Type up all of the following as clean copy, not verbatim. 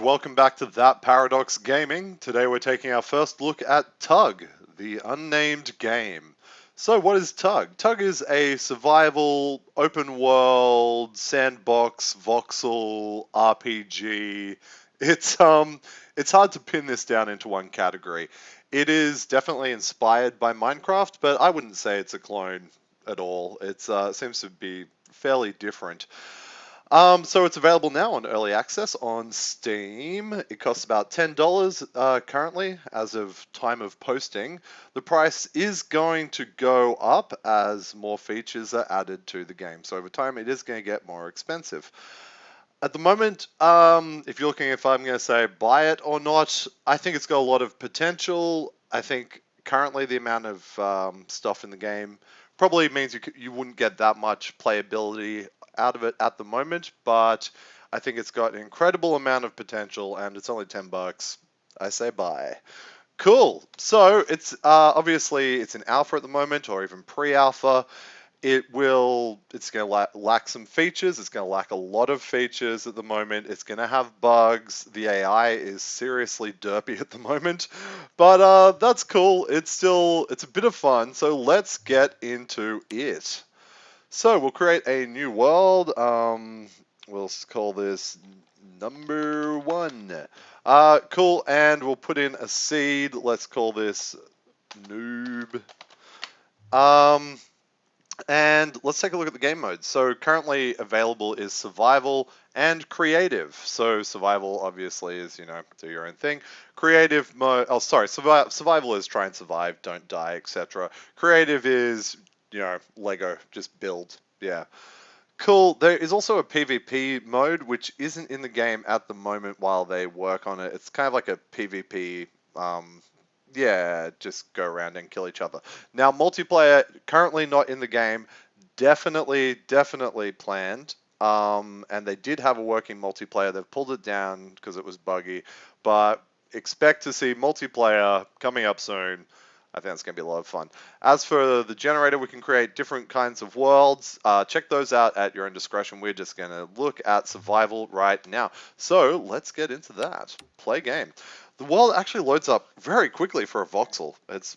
welcome back to That Paradox Gaming. Today we're taking our first look at Tug, the Unnamed Game. So what is Tug? Tug is a survival, open world, sandbox, voxel, RPG. It's hard to pin this down into one category. It is definitely inspired by Minecraft, but I wouldn't say it's a clone at all. It seems to be fairly different. So it's available now on early access on Steam. It costs about $10 currently as of time of posting. The price is going to go up as more features are added to the game. So over time, it is going to get more expensive. At the moment, if you're looking if I'm going to say buy it or not, I think it's got a lot of potential. I think currently the amount of stuff in the game probably means you wouldn't get that much playability out of it at the moment, but I think it's got an incredible amount of potential, and it's only $10. I say buy. Cool. So it's obviously it's in alpha at the moment, or even pre-alpha. It's going to lack some features. It's going to lack a lot of features at the moment. It's going to have bugs. The AI is seriously derpy at the moment, but that's cool. It's a bit of fun. So let's get into it. So we'll create a new world. We'll call this number 1. Cool, and we'll put in a seed. Let's call this noob. And let's take a look at the game modes. So currently available is survival and creative. So survival obviously is, do your own thing. Creative mode, survival is try and survive, don't die, etc. Creative is, Lego, just build. Yeah. Cool. There is also a PvP mode, which isn't in the game at the moment while they work on it. It's kind of like a PvP, just go around and kill each other. Now, multiplayer, currently not in the game, definitely planned. And they did have a working multiplayer. They've pulled it down because it was buggy, but expect to see multiplayer coming up soon. I think that's going to be a lot of fun. As for the generator, we can create different kinds of worlds. Check those out at your own discretion. We're just going to look at survival right now. So let's get into that. Play game. The world actually loads up very quickly for a voxel. It's,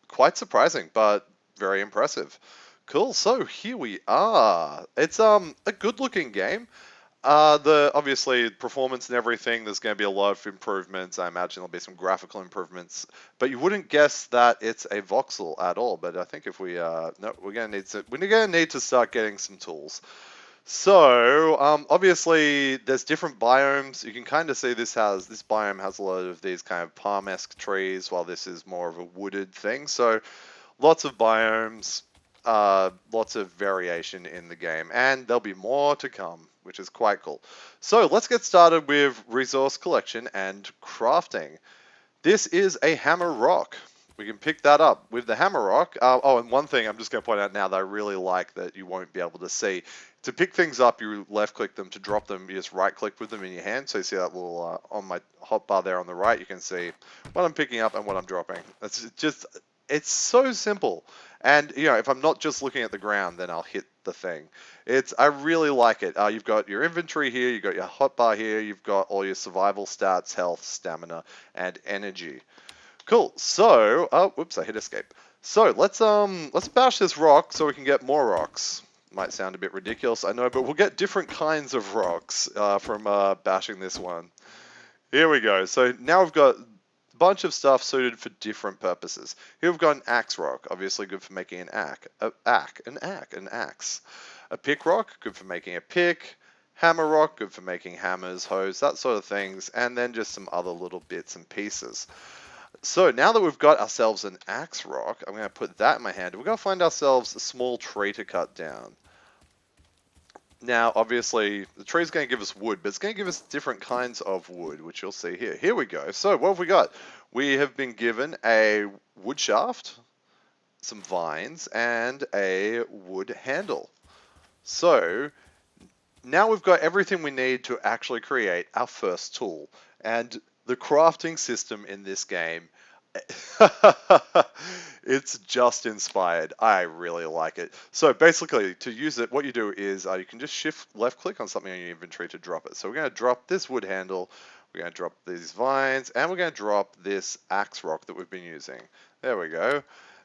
quite surprising, but very impressive. Cool, so here we are. It's a good looking game. Obviously performance and everything, there's going to be a lot of improvements. I imagine there'll be some graphical improvements, but you wouldn't guess that it's a voxel at all. But I think if we're going to need to start getting some tools. So obviously there's different biomes. You can kind of see this biome has a lot of these kind of palm-esque trees, while this is more of a wooded thing. So lots of biomes, lots of variation in the game, and there'll be more to come, which is quite cool. So let's get started with resource collection and crafting. This is a hammer rock. We can pick that up with the hammer rock. And one thing I'm just going to point out now that I really like that you won't be able to see. To pick things up, you left click them. To drop them, you just right click with them in your hand. So you see that little, on my hotbar there on the right, you can see what I'm picking up and what I'm dropping. It's so simple. And, if I'm not just looking at the ground, then I'll hit the thing. I really like it. You've got your inventory here, you've got your hotbar here, you've got all your survival stats, health, stamina, and energy. Cool. So, whoops, I hit escape. So let's bash this rock so we can get more rocks. Might sound a bit ridiculous, I know, but we'll get different kinds of rocks from bashing this one. Here we go. So now we've got a bunch of stuff suited for different purposes. Here we've got an axe rock, obviously good for making an axe. A pick rock, good for making a pick. Hammer rock, good for making hammers, hoes, that sort of things. And then just some other little bits and pieces. So now that we've got ourselves an axe rock, I'm going to put that in my hand. We're going to find ourselves a small tree to cut down. Now, obviously, the tree's going to give us wood, but it's going to give us different kinds of wood, which you'll see here. Here we go. So what have we got? We have been given a wood shaft, some vines, and a wood handle. So now we've got everything we need to actually create our first tool. And the crafting system in this game It's just inspired. I really like it. So basically, to use it, what you do is you can just shift left click on something on your inventory to drop it. So we're going to drop this wood handle, we're going to drop these vines, and we're going to drop this axe rock that we've been using. There we go.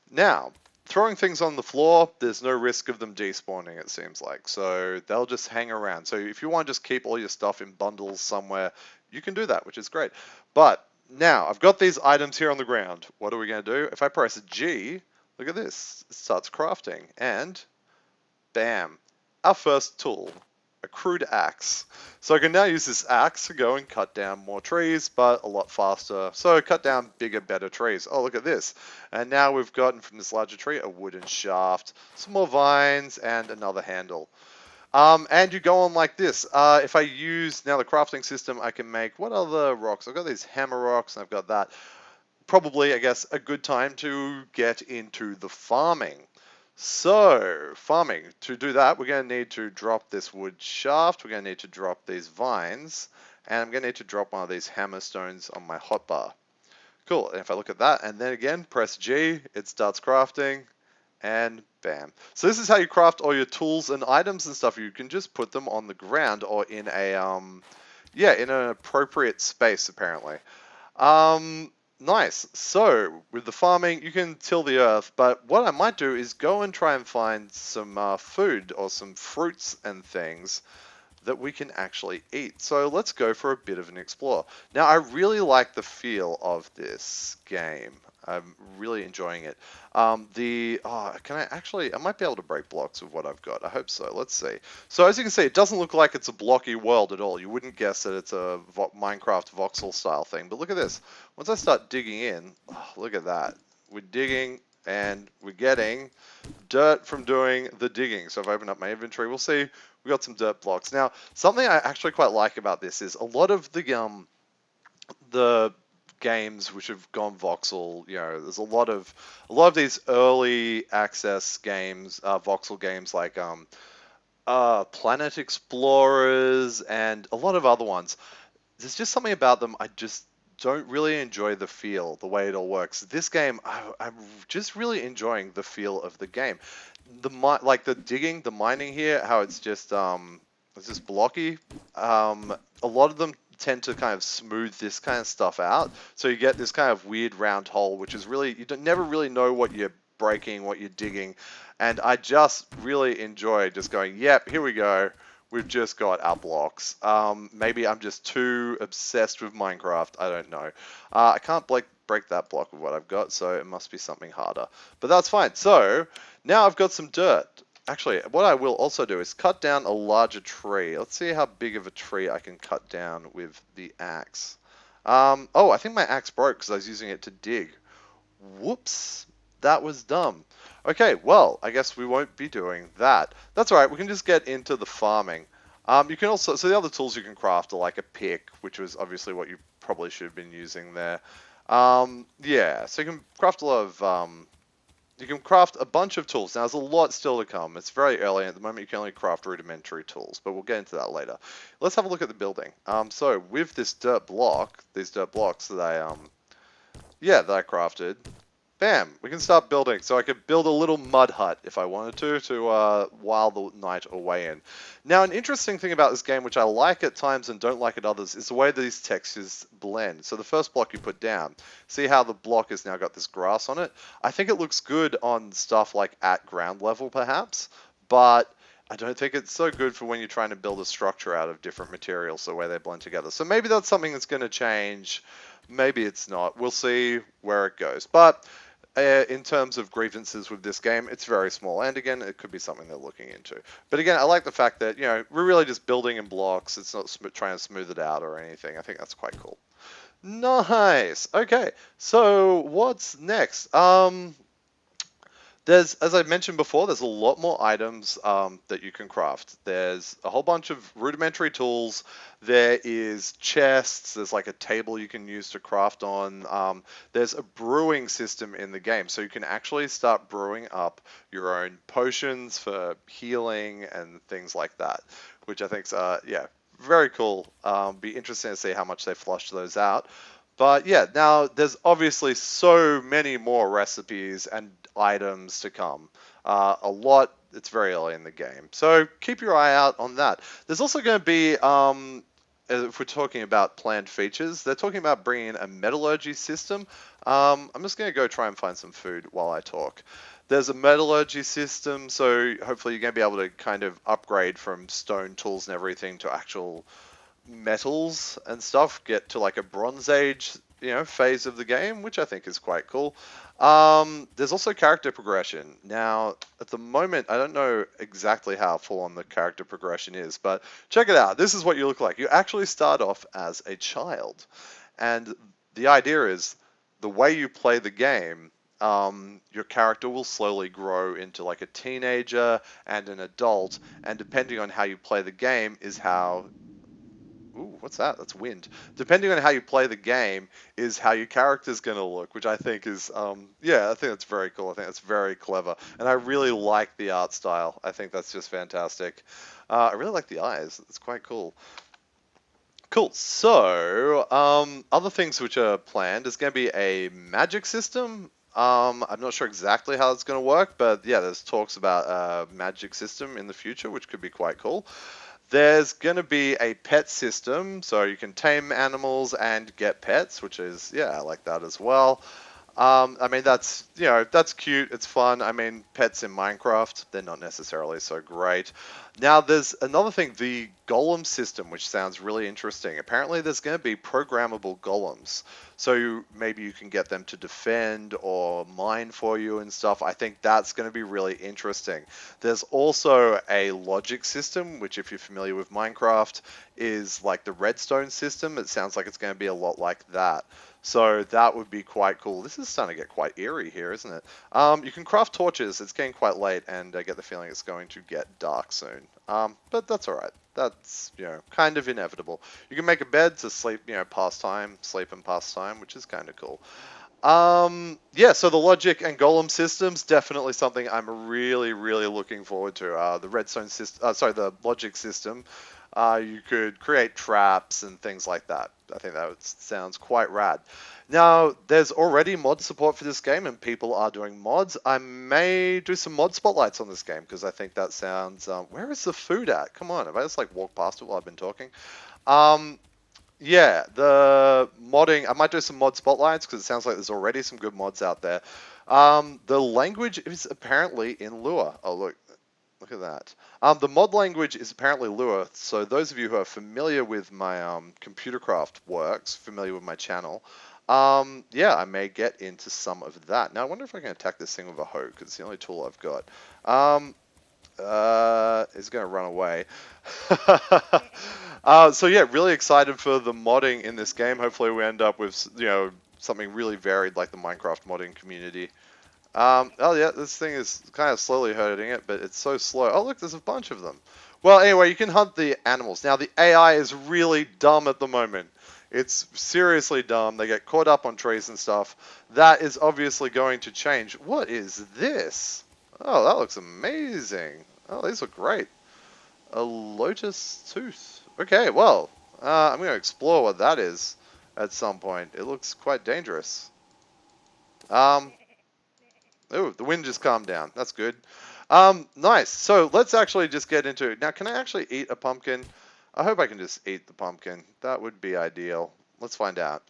Now, throwing things on the floor, there's no risk of them despawning, it seems like. So they'll just hang around. So if you want to just keep all your stuff in bundles somewhere, you can do that, which is great. But now, I've got these items here on the ground. What are we going to do? If I press G, look at this. It starts crafting. And bam, our first tool, a crude axe. So I can now use this axe to go and cut down more trees, but a lot faster. So cut down bigger, better trees. Oh, look at this. And now we've gotten from this larger tree a wooden shaft, some more vines, and another handle. And you go on like this. If I use now the crafting system, I can make what other rocks? I've got these hammer rocks, and I've got that. Probably, I guess, a good time to get into the farming. So, farming. To do that, we're going to need to drop this wood shaft. We're going to need to drop these vines. And I'm going to need to drop one of these hammer stones on my hotbar. Cool. And if I look at that, and then again, press G, it starts crafting and bam. So this is how you craft all your tools and items and stuff. You can just put them on the ground or in a yeah, in an appropriate space apparently. Nice. So with the farming, you can till the earth, but what I might do is go and try and find some food or some fruits and things that we can actually eat. So let's go for a bit of an explore. Now, I really like the feel of this game. I'm really enjoying it. Can I actually, I might be able to break blocks with what I've got. I hope so. Let's see. So as you can see, it doesn't look like it's a blocky world at all. You wouldn't guess that it's a Minecraft voxel style thing. But look at this. Once I start digging in, oh, look at that. We're digging and we're getting dirt from doing the digging. So if I open up my inventory, we'll see we got some dirt blocks. Now, something I actually quite like about this is a lot of the games which have gone voxel. You know, there's a lot of these early access games, voxel games like Planet Explorers and a lot of other ones. There's just something about them I just don't really enjoy the feel, the way it all works. This game, I'm just really enjoying the feel of the game. Like the digging, the mining here, how it's just blocky. A lot of them tend to kind of smooth this kind of stuff out, so you get this kind of weird round hole, which is really you don't never really know what you're breaking, what you're digging, and I just really enjoy just going, yep, here we go. We've just got our blocks. Maybe I'm just too obsessed with Minecraft. I don't know. I can't break that block with what I've got, so it must be something harder. But that's fine. So now I've got some dirt. Actually, what I will also do is cut down a larger tree. Let's see how big of a tree I can cut down with the axe. I think my axe broke because I was using it to dig. Whoops, that was dumb. Okay, well, I guess we won't be doing that. That's all right. We can just get into the farming. You can also, so the other tools you can craft are like a pick, which was obviously what you probably should have been using there. Yeah, so you can craft a lot of, you can craft a bunch of tools. Now, there's a lot still to come. It's very early. At the moment, you can only craft rudimentary tools, but we'll get into that later. Let's have a look at the building. So with this dirt block, these dirt blocks that that I crafted, bam, we can start building. So I could build a little mud hut if I wanted to while the night away in. Now, an interesting thing about this game, which I like at times and don't like at others, is the way these textures blend. So the first block you put down, see how the block has now got this grass on it? I think it looks good on stuff like at ground level, perhaps, but I don't think it's so good for when you're trying to build a structure out of different materials, the way they blend together. So maybe that's something that's going to change. Maybe it's not. We'll see where it goes. But in terms of grievances with this game, it's very small. And again, it could be something they're looking into. But again, I like the fact that, we're really just building in blocks. It's not trying to smooth it out or anything. I think that's quite cool. Nice. Okay. So what's next? As I mentioned before, there's a lot more items that you can craft. There's a whole bunch of rudimentary tools. There is chests. There's like a table you can use to craft on. There's a brewing system in the game, so you can actually start brewing up your own potions for healing and things like that, which I think's very cool. Be interesting to see how much they flush those out. But yeah, now there's obviously so many more recipes and items to come. A lot. It's very early in the game, so keep your eye out on that. There's also going to be, if we're talking about planned features, they're talking about bringing a metallurgy system. I'm just going to go try and find some food while I talk. There's a metallurgy system, so hopefully you're going to be able to kind of upgrade from stone tools and everything to actual metals and stuff, get to like a Bronze Age, phase of the game, which I think is quite cool. There's also character progression. Now, at the moment, I don't know exactly how full on the character progression is, but check it out. This is what you look like. You actually start off as a child, and the idea is the way you play the game. Your character will slowly grow into like a teenager and an adult, and depending on how you play the game is how. Ooh, what's that? That's wind. Depending on how you play the game, is how your character's going to look, which I think is, yeah, I think that's very cool. I think that's very clever, and I really like the art style. I think that's just fantastic. I really like the eyes. It's quite cool. Cool. So, other things which are planned is going to be a magic system. I'm not sure exactly how it's going to work, but yeah, there's talks about a magic system in the future, which could be quite cool. There's going to be a pet system, so you can tame animals and get pets, which is, yeah, I like that as well. I mean, that's cute. It's fun. I mean, pets in Minecraft, they're not necessarily so great. Now, there's another thing, the golem system, which sounds really interesting. Apparently, there's going to be programmable golems. So maybe you can get them to defend or mine for you and stuff. I think that's going to be really interesting. There's also a logic system, which, if you're familiar with Minecraft, is like the redstone system. It sounds like it's going to be a lot like that. So that would be quite cool. This is starting to get quite eerie here, isn't it? You can craft torches. It's getting quite late, and I get the feeling it's going to get dark soon. But that's all right. That's, kind of inevitable. You can make a bed to sleep, pass time, sleep and pass time, which is kind of cool. Yeah, so the logic and golem systems, definitely something I'm really, really looking forward to. The redstone system, the logic system, you could create traps and things like that. I think that sounds quite rad. Now, there's already mod support for this game, and people are doing mods. I may do some mod spotlights on this game because I think that sounds. Where is the food at? Come on, have I just like walked past it while I've been talking? Um, yeah, the modding. I might do some mod spotlights because it sounds like there's already some good mods out there. The language is apparently in Lua. Oh, look at that. The mod language is apparently Lua. So those of you who are familiar with my Computercraft works, familiar with my channel, yeah, I may get into some of that. Now, I wonder if I can attack this thing with a hoe because it's the only tool I've got. It's going to run away. So yeah, really excited for the modding in this game. Hopefully we end up with, something really varied like the Minecraft modding community. Oh yeah, this thing is kind of slowly hurting it, but it's so slow. Oh look, there's a bunch of them. Well, anyway, you can hunt the animals. Now the AI is really dumb at the moment. It's seriously dumb. They get caught up on trees and stuff. That is obviously going to change. What is this? Oh, that looks amazing. Oh, these look great. A lotus tooth. Okay, well, I'm going to explore what that is at some point. It looks quite dangerous. Um, oh, the wind just calmed down. That's good. Nice. So let's actually just get into it. Now, can I actually eat a pumpkin? I hope I can just eat the pumpkin. That would be ideal. Let's find out.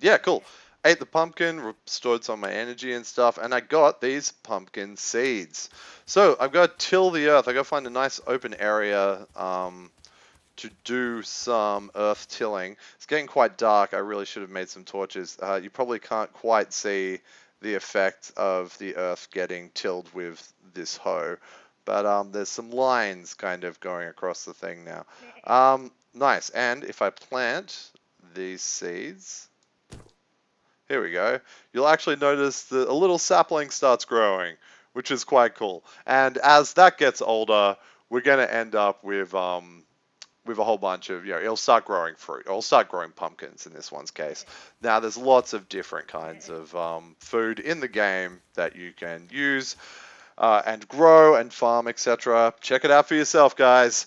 Yeah, cool. Ate the pumpkin, restored some of my energy and stuff, and I got these pumpkin seeds. So I've got to till the earth. I got to find a nice open area to do some earth tilling. It's getting quite dark. I really should have made some torches. You probably can't quite see the effect of the earth getting tilled with this hoe, but there's some lines kind of going across the thing now. Nice. And if I plant these seeds, here we go. You'll actually notice that a little sapling starts growing, which is quite cool. And as that gets older, we're going to end up with a whole bunch of, it'll start growing fruit. It'll start growing pumpkins in this one's case. Now, there's lots of different kinds of food in the game that you can use and grow and farm, etc. Check it out for yourself, guys.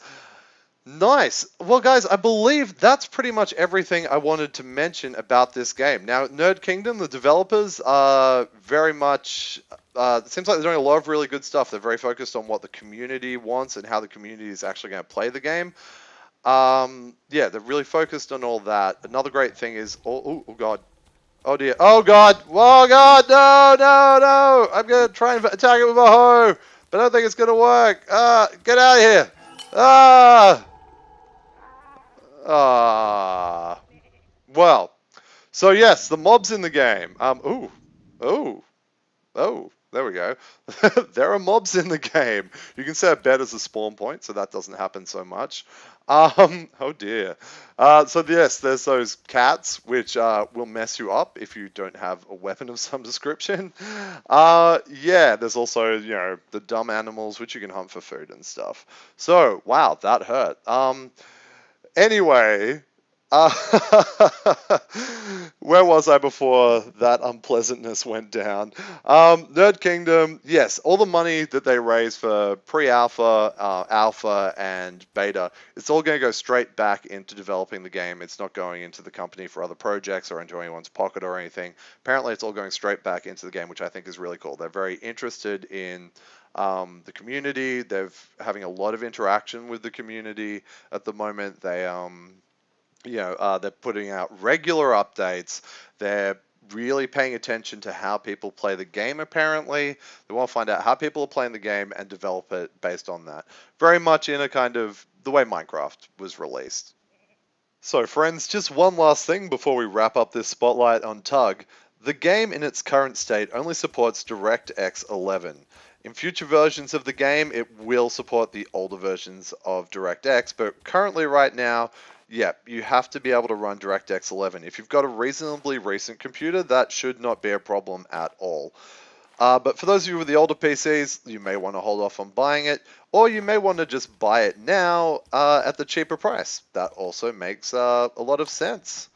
Nice. Well, guys, I believe that's pretty much everything I wanted to mention about this game. Now, Nerd Kingdom, the developers, are very much. It seems like they're doing a lot of really good stuff. They're very focused on what the community wants and how the community is actually going to play the game. Yeah, they're really focused on all that. Another great thing is, oh god, oh dear, oh god, no, no, no! I'm gonna try and attack it with a hoe, but I don't think it's gonna work. Get out of here! Ah! Ah, well, so yes, the mobs in the game. Oh, there we go. There are mobs in the game. You can set a bed as a spawn point, so that doesn't happen so much. Oh dear. So yes, there's those cats which will mess you up if you don't have a weapon of some description. Yeah, there's also the dumb animals which you can hunt for food and stuff. So wow, that hurt. Anyway, uh, where was I before that unpleasantness went down? Nerd Kingdom, yes, all the money that they raise for pre-alpha, alpha, and beta, it's all going to go straight back into developing the game. It's not going into the company for other projects or into anyone's pocket or anything. Apparently, it's all going straight back into the game, which I think is really cool. They're very interested in the community. They're having a lot of interaction with the community at the moment. They're putting out regular updates. They're really paying attention to how people play the game, apparently. They want to find out how people are playing the game and develop it based on that. Very much in a kind of the way Minecraft was released. So, friends, just one last thing before we wrap up this spotlight on Tug. The game in its current state only supports DirectX 11. In future versions of the game, it will support the older versions of DirectX, but currently, right now, yeah, you have to be able to run DirectX 11. If you've got a reasonably recent computer, that should not be a problem at all. But for those of you with the older PCs, you may want to hold off on buying it, or you may want to just buy it now at the cheaper price. That also makes a lot of sense.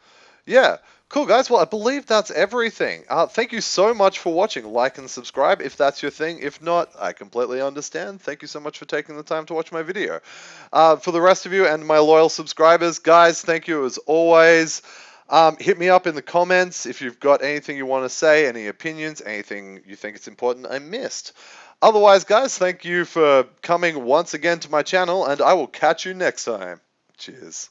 Yeah, cool guys. Well, I believe that's everything. Thank you so much for watching. Like and subscribe if that's your thing. If not, I completely understand. Thank you so much for taking the time to watch my video. For the rest of you and my loyal subscribers, guys, thank you as always. Hit me up in the comments if you've got anything you want to say, any opinions, anything you think it's important I missed. Otherwise, guys, thank you for coming once again to my channel, and I will catch you next time. Cheers.